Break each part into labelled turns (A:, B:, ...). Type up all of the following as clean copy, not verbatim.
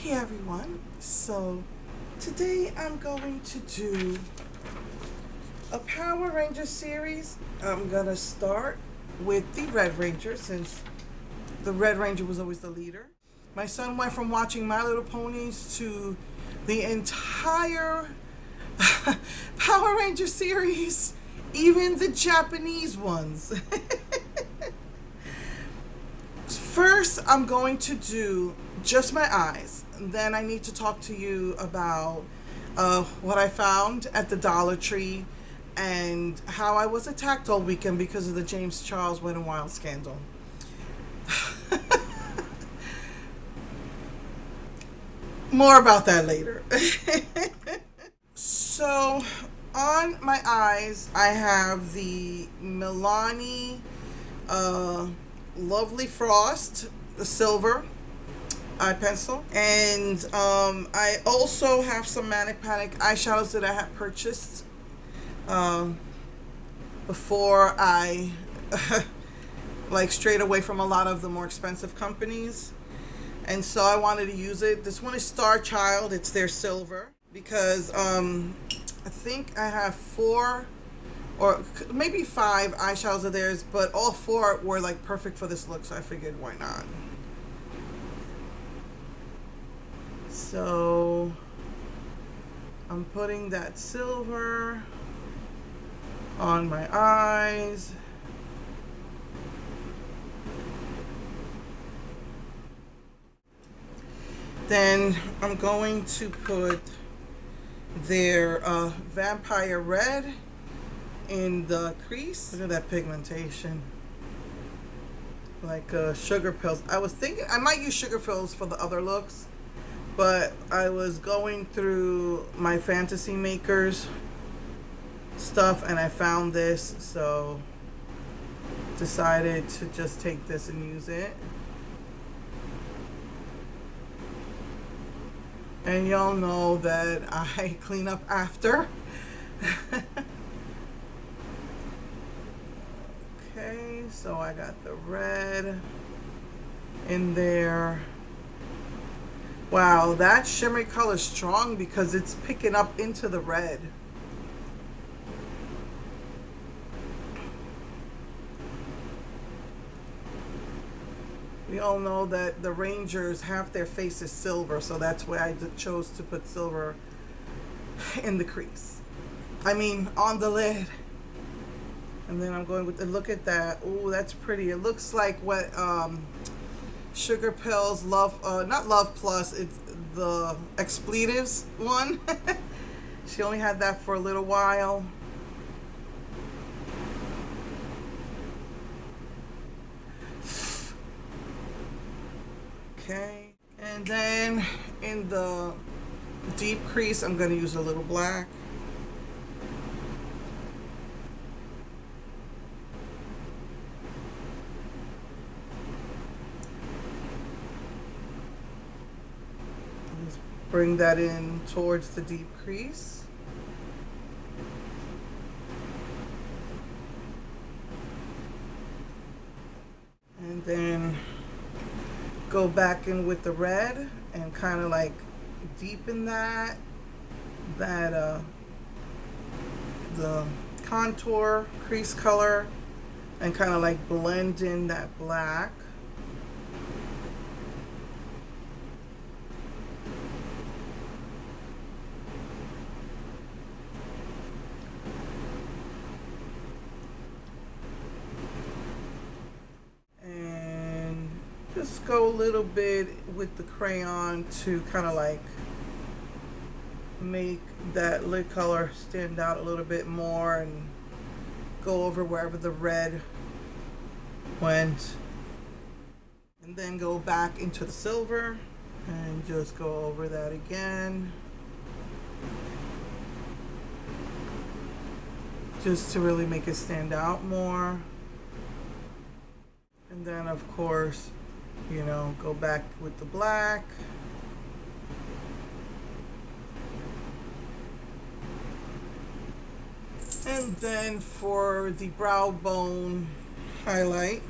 A: Hey everyone, so today I'm going to do a Power Ranger series. I'm gonna start with the Red Ranger since the Red Ranger was always the leader. My son went from watching My Little Ponies to the entire Power Ranger series, even the Japanese ones. First, I'm going to do just my eyes. Then I need to talk to you about what I found at the Dollar Tree and how I was attacked all weekend because of the James Charles Wet n Wild scandal. More about that later. So, on my eyes, I have the Milani Lovely Frost, the silver eye pencil, and I also have some Manic eyeshadows that I had purchased before I like strayed away from a lot of the more expensive companies, and so I wanted to use it. This one is Star Child. It's their silver because I think I have 4 or maybe 5 eyeshadows of theirs, but all 4 were like perfect for this look, so I figured why not. So I'm putting that silver on my eyes. Then I'm going to put their Vampire Red in the crease. Look at that pigmentation. Like sugar pills. I was thinking I might use sugar pills for the other looks, but I was going through my Fantasy Makers stuff and I found this, so decided to just take this and use it. And y'all know that I clean up after. Okay, so I got the red in there. Wow, that shimmery color is strong because it's picking up into the red. We all know that the Rangers, half their face is silver, so that's why I chose to put silver in the crease. I mean, on the lid. And then I'm going with the, look at that. Oh, that's pretty. It looks like what Sugar Pills Love, not Love Plus, it's the expletives one. She only had that for a little while. Okay, and then in the deep crease, I'm going to use a little black. Bring that in towards the deep crease. And then go back in with the red and kind of like deepen that the contour crease color and kind of like blend in that black. Just go a little bit with the crayon to kind of like make that lid color stand out a little bit more and go over wherever the red went. And then go back into the silver and just go over that again. Just to really make it stand out more. And then of course, you know, go back with the black. And then for the brow bone highlight,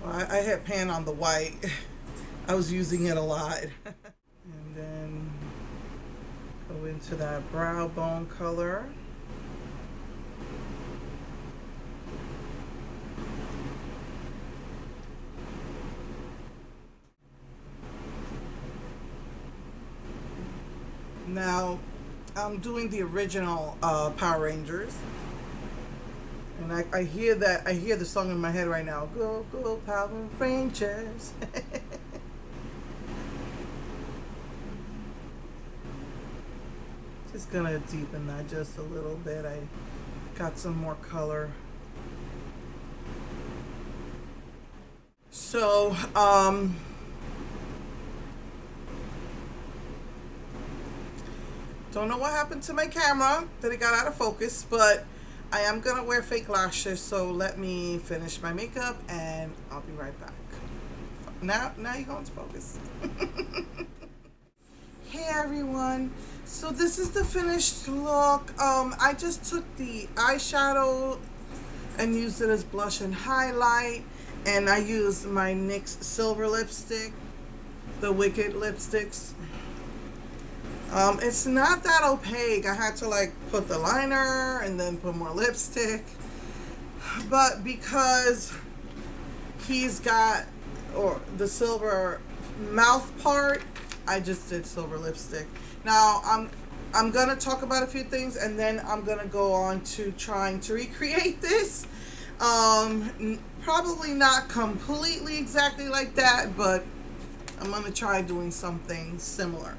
A: well, I hit pan on the white. I was using it a lot. into that brow bone color. Now, I'm doing the original Power Rangers, and I hear that, I hear the song in my head right now. Go, go, Power Rangers. Just gonna deepen that just a little bit. I got some more color. So, don't know what happened to my camera, that it got out of focus, but I am gonna wear fake lashes, so let me finish my makeup and I'll be right back. Now you're going to focus. Hey everyone, so this is the finished look. I just took the eyeshadow and used it as blush and highlight, and I used my NYX silver lipstick, the Wicked lipsticks. It's not that opaque. I had to like put the liner and then put more lipstick, but because he's got, or the silver mouth part, I just did silver lipstick. Now I'm gonna talk about a few things, and then I'm gonna go on to trying to recreate this. Probably not completely exactly like that, but I'm gonna try doing something similar.